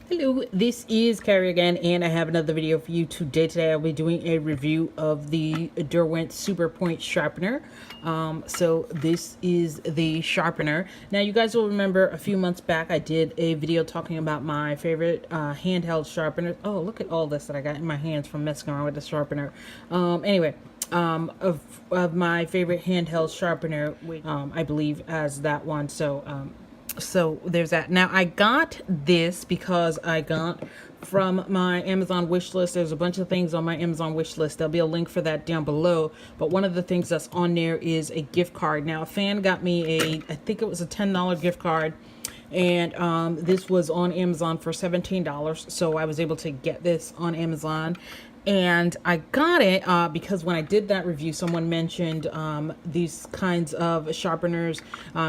Hello, this is Carrie again, and I have another video for you today. Today I'll be doing a review of the Derwent Super Point Sharpener. So this is the sharpener. Now you guys will remember a few months back I did a video talking about my favorite handheld sharpeners. Oh, look at all this that I got in my hands from messing around with the sharpener. Of my favorite handheld sharpener, which I believe as that one. So there's that. Now I got this because I got from my Amazon wish list. There's a bunch of things on my Amazon wish list. There'll be a link for that down below. But one of the things that's on there is a gift card. Now a fan got me I think it was a $10 gift card. And this was on Amazon for $17. So I was able to get this on Amazon. And I got it because when I did that review, someone mentioned these kinds of sharpeners,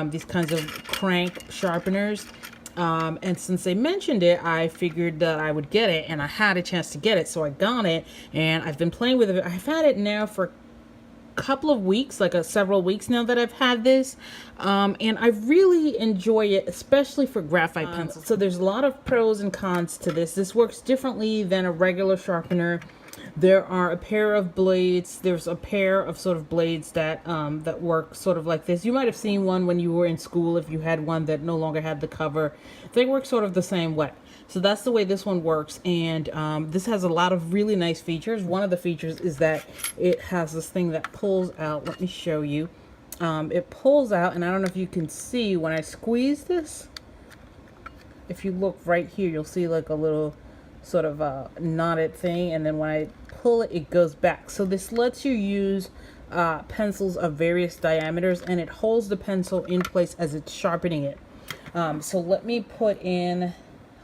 these kinds of crank sharpeners. And since they mentioned it, I figured that I would get it, and I had a chance to get it. So I got it, and I've been playing with it. I've had it now for couple of weeks, like several weeks now that I've had this, and I really enjoy it, especially for graphite pencils. So there's a lot of pros and cons to this. This works differently than a regular sharpener. There are a pair of blades. There's a pair of sort of blades that that work sort of like this. You might have seen one when you were in school if you had one that no longer had the cover. They work sort of the same way. So that's the way this one works, and this has a lot of really nice features. One of the features is that it has this thing that pulls out. Let me show you. It pulls out, and I don't know if you can see when I squeeze this. If you look right here, you'll see like a little sort of knotted thing, and then when I pull it, it goes back. So this lets you use pencils of various diameters, and it holds the pencil in place as it's sharpening it. So let me put in...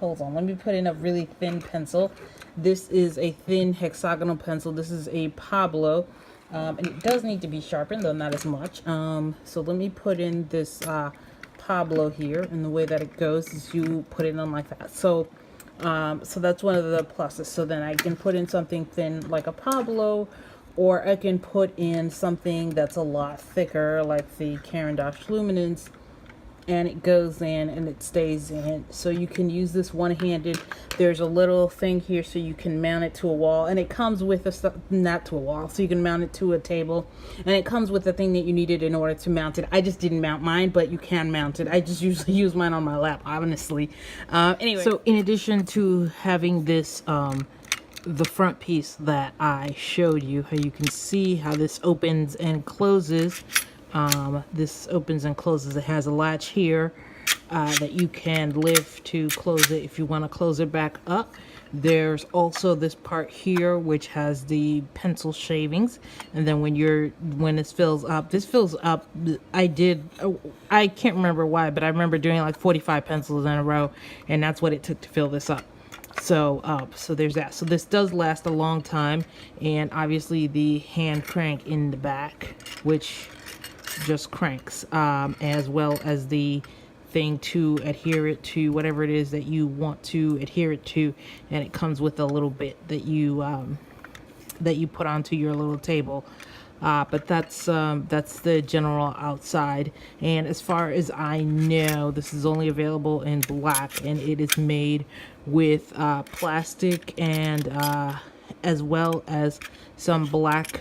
Hold on, let me put in a really thin pencil. This is a thin hexagonal pencil. This is a Pablo, and it does need to be sharpened, though not as much. So let me put in this Pablo here, and the way that it goes is you put it on like that. So that's one of the pluses. So then I can put in something thin like a Pablo, or I can put in something that's a lot thicker like the Caran d'Ache Luminance, and it goes in and it stays in. So you can use this one-handed. There's a little thing here so you can mount it to a wall, and it comes with not to a wall, so you can mount it to a table, and it comes with the thing that you needed in order to mount it. I just didn't mount mine, but you can mount it. I just usually use mine on my lap, honestly. Anyway, so in addition to having this the front piece that I showed you, how you can see how this opens and closes. This opens and closes. It has a latch here that you can lift to close it if you want to close it back up. There's also this part here which has the pencil shavings, and then when this fills up, I can't remember why, but I remember doing like 45 pencils in a row, and that's what it took to fill this up. So so there's that. So this does last a long time, and obviously the hand crank in the back, which just cranks, as well as the thing to adhere it to whatever it is that you want to adhere it to, and it comes with a little bit that you put onto your little table. But that's the general outside, and as far as I know, this is only available in black, and it is made with plastic and as well as some black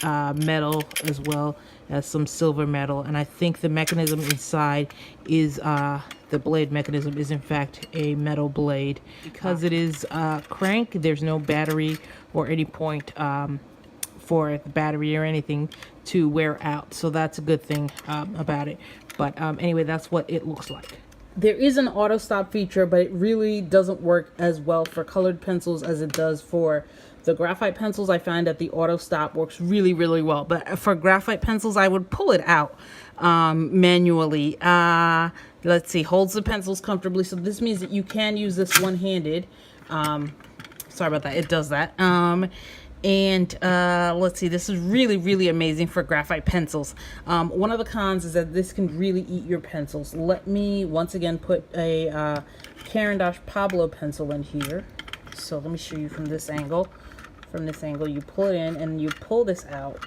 metal, as well as some silver metal. And I think the mechanism inside is the blade mechanism is in fact a metal blade. Because it is crank, there's no battery or any point for the battery or anything to wear out, so that's a good thing about it. But anyway, that's what it looks like. There is an auto stop feature, but it really doesn't work as well for colored pencils as it does for the graphite pencils. I find that the auto stop works really, really well. But for graphite pencils, I would pull it out manually. Let's see, holds the pencils comfortably. So this means that you can use this one-handed. Sorry about that. It does that. Let's see, this is really, really amazing for graphite pencils. One of the cons is that this can really eat your pencils. Let me once again put a Caran d'Ache Pablo pencil in here. So let me show you from this angle. From this angle, you pull it in and you pull this out.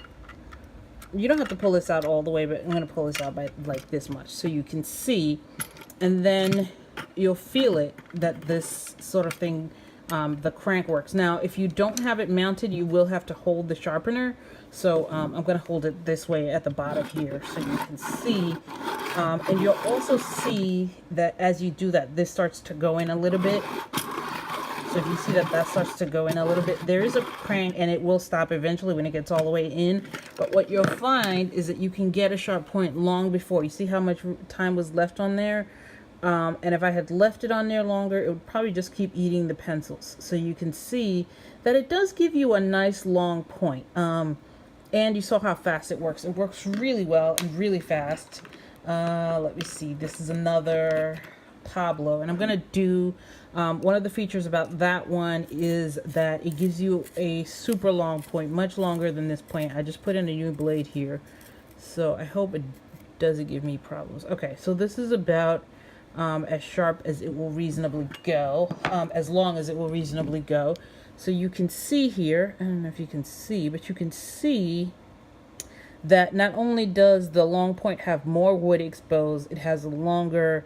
You don't have to pull this out all the way, but I'm going to pull this out by like this much so you can see. And then you'll feel it that this sort of thing, the crank works. Now, if you don't have it mounted, you will have to hold the sharpener. So I'm going to hold it this way at the bottom here so you can see. And you'll also see that as you do that, this starts to go in a little bit. So if you see that that starts to go in a little bit, there is a crank and it will stop eventually when it gets all the way in. But what you'll find is that you can get a sharp point long before. You see how much time was left on there? And if I had left it on there longer, it would probably just keep eating the pencils. So you can see that it does give you a nice long point. And you saw how fast it works. It works really well and really fast. Let me see. This is another Pablo, and I'm going to do one of the features about that one is that it gives you a super long point, much longer than this point. I just put in a new blade here, so I hope it doesn't give me problems. Okay, so this is about as sharp as it will reasonably go, as long as it will reasonably go. So you can see here, I don't know if you can see, but you can see that not only does the long point have more wood exposed, it has a larger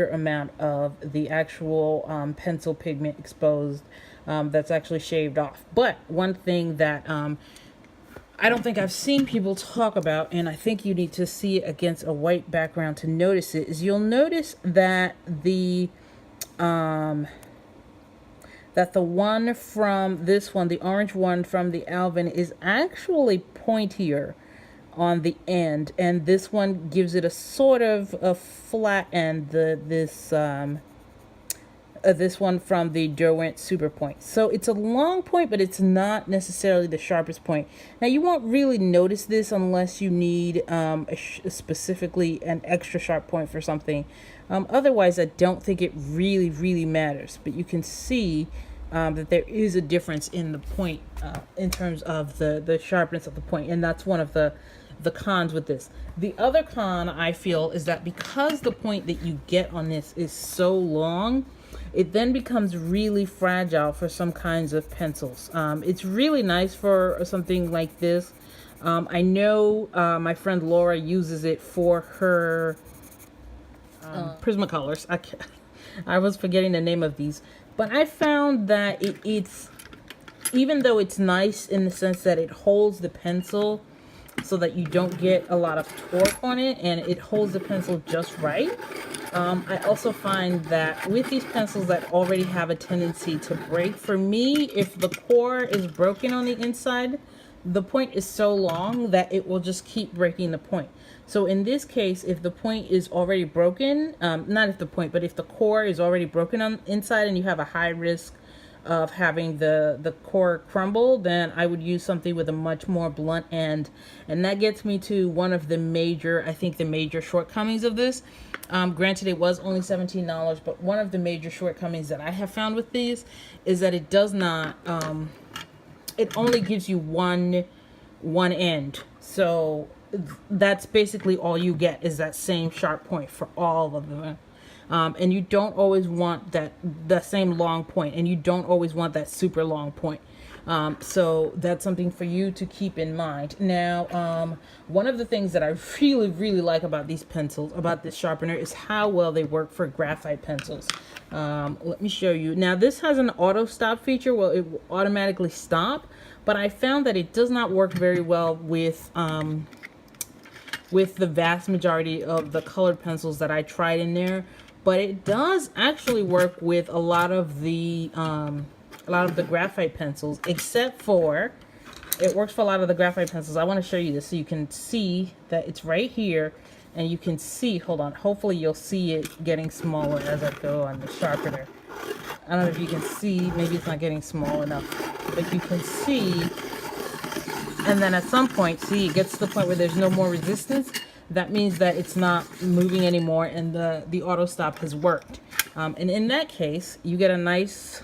amount of the actual pencil pigment exposed that's actually shaved off. But one thing that I don't think I've seen people talk about, and I think you need to see it against a white background to notice it, is you'll notice that the one from this one, the orange one from the Alvin, is actually pointier on the end, and this one gives it a sort of a flat end. This one from the Derwent Super Point. So it's a long point, but it's not necessarily the sharpest point. Now you won't really notice this unless you need specifically an extra sharp point for something. Otherwise, I don't think it really matters. But you can see that there is a difference in the point in terms of the sharpness of the point, and that's one of the cons with this. The other con I feel is that because the point that you get on this is so long, it then becomes really fragile for some kinds of pencils. It's really nice for something like this. I know my friend Laura uses it for her Prismacolors. I was forgetting the name of these, but I found that it's, even though it's nice in the sense that it holds the pencil so that you don't get a lot of torque on it, and it holds the pencil just right. I also find that with these pencils that already have a tendency to break, for me, if the core is broken on the inside, the point is so long that it will just keep breaking the point. So in this case, if the point is already broken, not if the point, but if the core is already broken on inside and you have a high risk of having the core crumble, then I would use something with a much more blunt end. And that gets me to one of the major, I think the major shortcomings of this. Granted, it was only $17, but one of the major shortcomings that I have found with these is that it does not, it only gives you one end. So that's basically all you get, is that same sharp point for all of them. And you don't always want the same long point, and you don't always want that super long point. So that's something for you to keep in mind. Now, one of the things that I really like about these pencils, about this sharpener, is how well they work for graphite pencils. Let me show you. Now, this has an auto stop feature. Well, it will automatically stop, but I found that it does not work very well with the vast majority of the colored pencils that I tried in there. But it does actually work with a lot of the graphite pencils, except for, it works for a lot of the graphite pencils. I want to show you this so you can see that it's right here, and you can see, hold on, hopefully you'll see it getting smaller as I go on the sharpener. I don't know if you can see, maybe it's not getting small enough, but you can see, and then at some point, see, it gets to the point where there's no more resistance. That means that it's not moving anymore, and the auto stop has worked. And in that case, you get a nice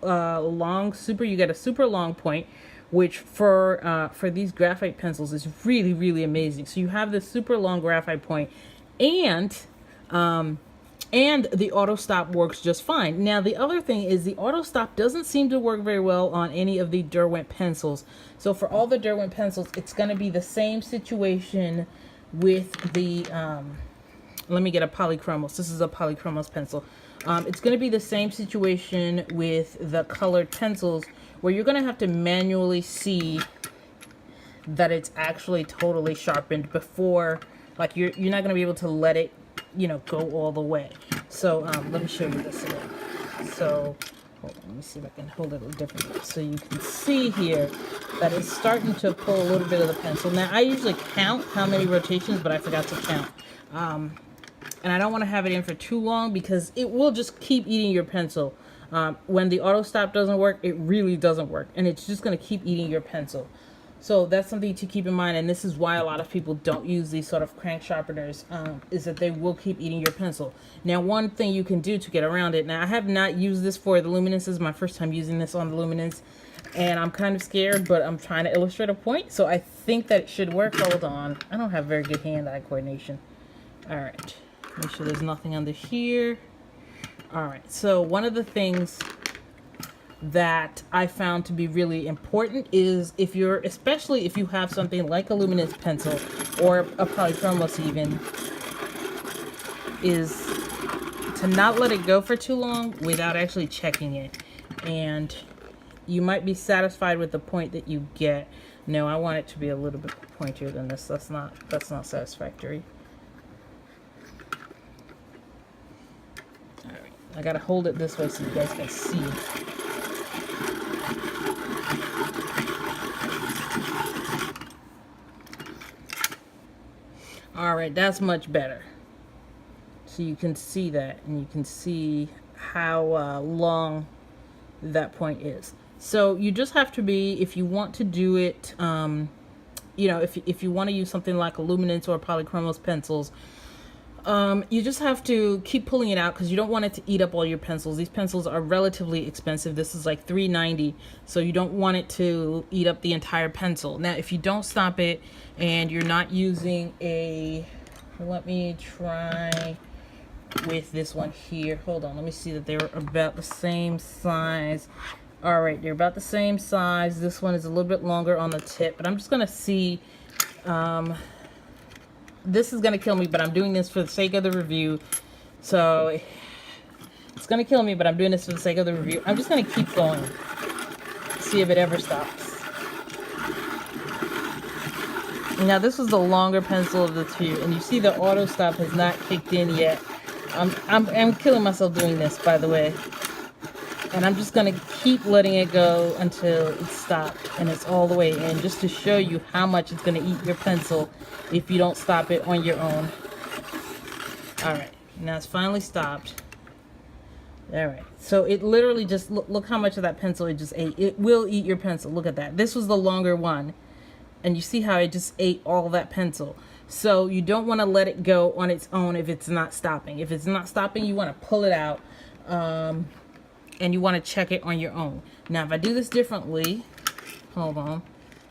you get a super long point, which for these graphite pencils is really amazing. So you have this super long graphite point, and the auto stop works just fine. Now, the other thing is the auto stop doesn't seem to work very well on any of the Derwent pencils. So for all the Derwent pencils, it's going to be the same situation with the let me get a Polychromos. This is a Polychromos pencil. It's going to be the same situation with the colored pencils, where you're going to have to manually see that it's actually totally sharpened before, like you're not going to be able to let it, you know, go all the way. So let me show you this again. So hold on, let me see if I can hold it a little differently. So you can see here that it's starting to pull a little bit of the pencil. Now I usually count how many rotations, but I forgot to count. And I don't want to have it in for too long because it will just keep eating your pencil. When the auto stop doesn't work, it really doesn't work, and it's just going to keep eating your pencil. So that's something to keep in mind, and this is why a lot of people don't use these sort of crank sharpeners, is that they will keep eating your pencil. Now, one thing you can do to get around it, now I have not used this for the luminance. This is my first time using this on the luminance, and I'm kind of scared, but I'm trying to illustrate a point, so I think that it should work. Hold on. I don't have very good hand-eye coordination. All right. Make sure there's nothing under here. All right. So one of the things that I found to be really important is especially if you have something like a luminance pencil or a Polychromos even, is to not let it go for too long without actually checking it. And you might be satisfied with the point that you get. No, I want it to be a little bit pointier than this. That's not satisfactory. All right. I gotta hold it this way so you guys can see. All right, that's much better. So you can see that, and you can see how long that point is. So you just have to be, if you want to do it, you know, if you want to use something like a luminance or Polychromos pencils, you just have to keep pulling it out because you don't want it to eat up all your pencils. These pencils are relatively expensive. This is like $3.90, so you don't want it to eat up the entire pencil. Now, if you don't stop it and you're not using a, let me try with this one here. Hold on, let me see that they're about the same size. All right, they're about the same size. This one is a little bit longer on the tip, but I'm just gonna see. This is gonna kill me, but I'm doing this for the sake of the review. So it's gonna kill me, but I'm doing this for the sake of the review. I'm just gonna keep going, see if it ever stops. Now this is the longer pencil of the two, and you see the auto stop has not kicked in yet. I'm killing myself doing this, by the way. And I'm just gonna keep letting it go until it's stopped and it's all the way in, just to show you how much it's gonna eat your pencil if you don't stop it on your own. All right, now it's finally stopped. All right, so it literally just, look how much of that pencil it just ate. It will eat your pencil. Look at that. This was the longer one, and you see how it just ate all that pencil. So you don't want to let it go on its own if it's not stopping. If it's not stopping, you want to pull it out, and you want to check it on your own. Now, if I do this differently, hold on,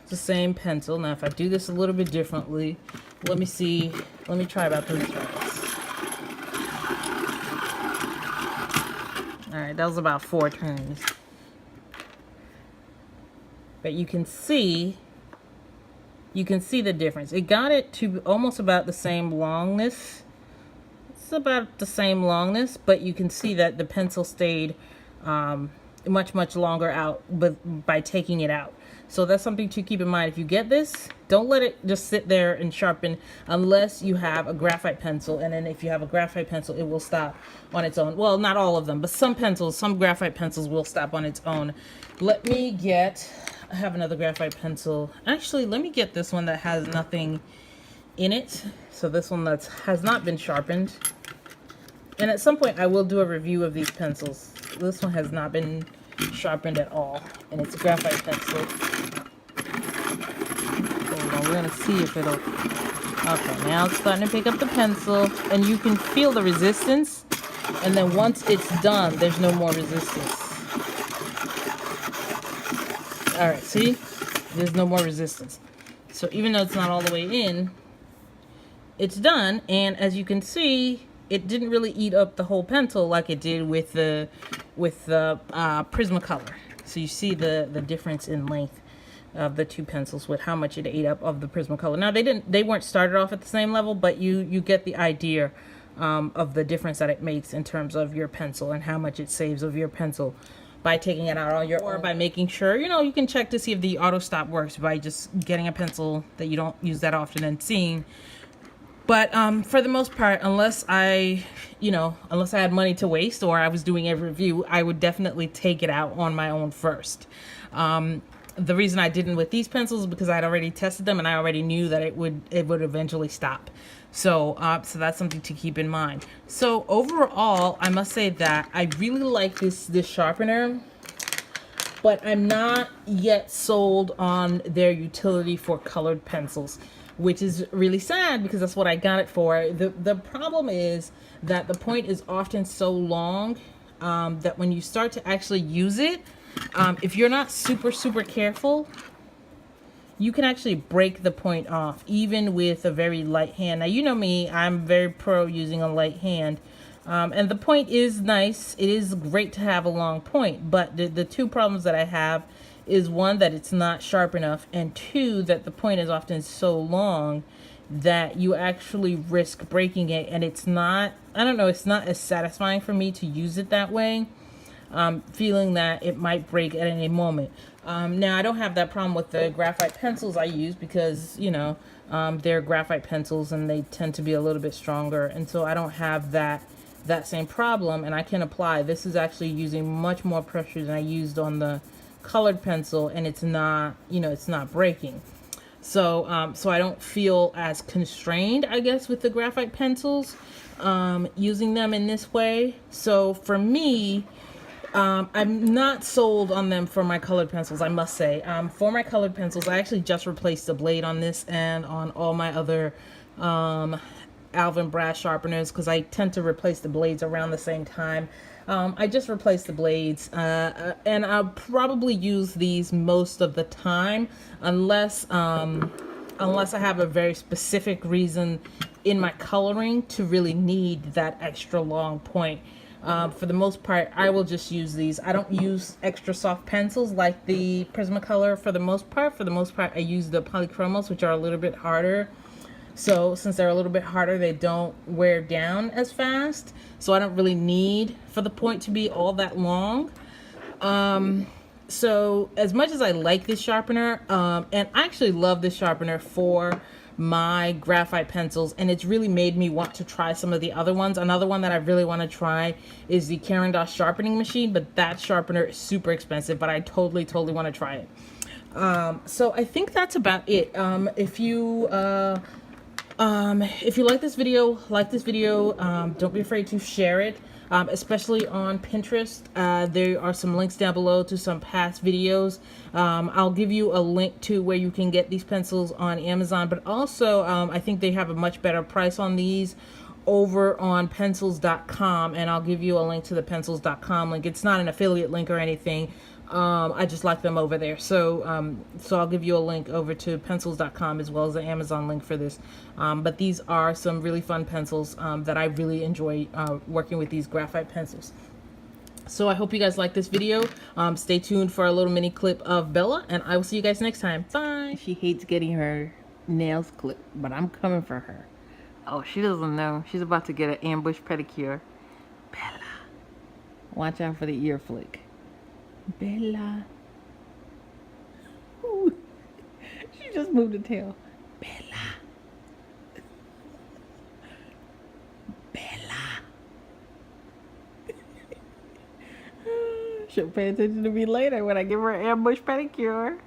it's the same pencil. Now, if I do this a little bit differently, let me see. Let me try about 3 turns. All right, that was about 4 turns. But you can see the difference. It got it to almost about the same longness. It's about the same longness, but you can see that the pencil stayed much longer out by taking it out. So that's something to keep in mind. If you get this, don't let it just sit there and sharpen unless you have a graphite pencil. And then if you have a graphite pencil, it will stop on its own. Well, not all of them, but some graphite pencils will stop on its own. I have another graphite pencil. Actually, let me get this one that has nothing in it. So this one that has not been sharpened. And at some point, I will do a review of these pencils. This one has not been sharpened at all, and it's a graphite pencil. Hold on, we're gonna see if it'll. Okay, now it's starting to pick up the pencil, and you can feel the resistance. And then once it's done, there's no more resistance. All right, see? There's no more resistance. So even though it's not all the way in, it's done. And as you can see, it didn't really eat up the whole pencil like it did with the Prismacolor. So you see the difference in length of the two pencils with how much it ate up of the Prismacolor. Now they weren't started off at the same level, but you get the idea of the difference that it makes in terms of your pencil and how much it saves of your pencil by taking it out on your own, or by making sure, you know, you can check to see if the auto stop works by just getting a pencil that you don't use that often and seeing. But for the most part, unless I had money to waste or I was doing a review, I would definitely take it out on my own first. The reason I didn't with these pencils is because I had already tested them and I already knew that it would eventually stop. So that's something to keep in mind. So overall, I must say that I really like this sharpener, but I'm not yet sold on their utility for colored pencils, which is really sad because that's what I got it for. The problem is that the point is often so long that when you start to actually use it, if you're not super careful, you can actually break the point off, even with a very light hand. Now, you know me, I'm very pro using a light hand. And the point is nice. It is great to have a long point, but the two problems that I have is, one, that it's not sharp enough, and two, that the point is often so long that you actually risk breaking it, and it's not, I don't know, it's not as satisfying for me to use it that way. Feeling that it might break at any moment. Now, I don't have that problem with the graphite pencils I use because, you know, they're graphite pencils and they tend to be a little bit stronger, and so I don't have that same problem, and I can apply. This is actually using much more pressure than I used on the colored pencil, and it's not, you know, it's not breaking. So so I don't feel as constrained, I guess, with the graphite pencils using them in this way. So for me, I'm not sold on them for my colored pencils, I must say. For my colored pencils, I actually just replaced the blade on this and on all my other Alvin brass sharpeners, because I tend to replace the blades around the same time. I just replaced the blades, and I'll probably use these most of the time, unless I have a very specific reason in my coloring to really need that extra long point. For the most part, I will just use these. I don't use extra soft pencils like the Prismacolor for the most part. For the most part, I use the Polychromos, which are a little bit harder. So since they're a little bit harder, they don't wear down as fast. So I don't really need for the point to be all that long. So as much as I like this sharpener, and I actually love this sharpener for my graphite pencils, and it's really made me want to try some of the other ones. Another one that I really want to try is the Caran d'Ache sharpening machine, but that sharpener is super expensive, but I totally want to try it. So I think that's about it. If you like this video, don't be afraid to share it. Especially on Pinterest. There are some links down below to some past videos. I'll give you a link to where you can get these pencils on Amazon, but also I think they have a much better price on these over on pencils.com, and I'll give you a link to the pencils.com link. It's not an affiliate link or anything. I just like them over there. So so I'll give you a link over to pencils.com as well as the Amazon link for this. But these are some really fun pencils that I really enjoy working with, these graphite pencils. So I hope you guys like this video. Stay tuned for a little mini clip of Bella, and I will see you guys next time. Bye. She hates getting her nails clipped, but I'm coming for her. Oh, she doesn't know. She's about to get an ambush pedicure. Bella, watch out for the ear flick. Bella. Ooh. She just moved the tail. Bella. Bella. She'll pay attention to me later when I give her an ambush pedicure.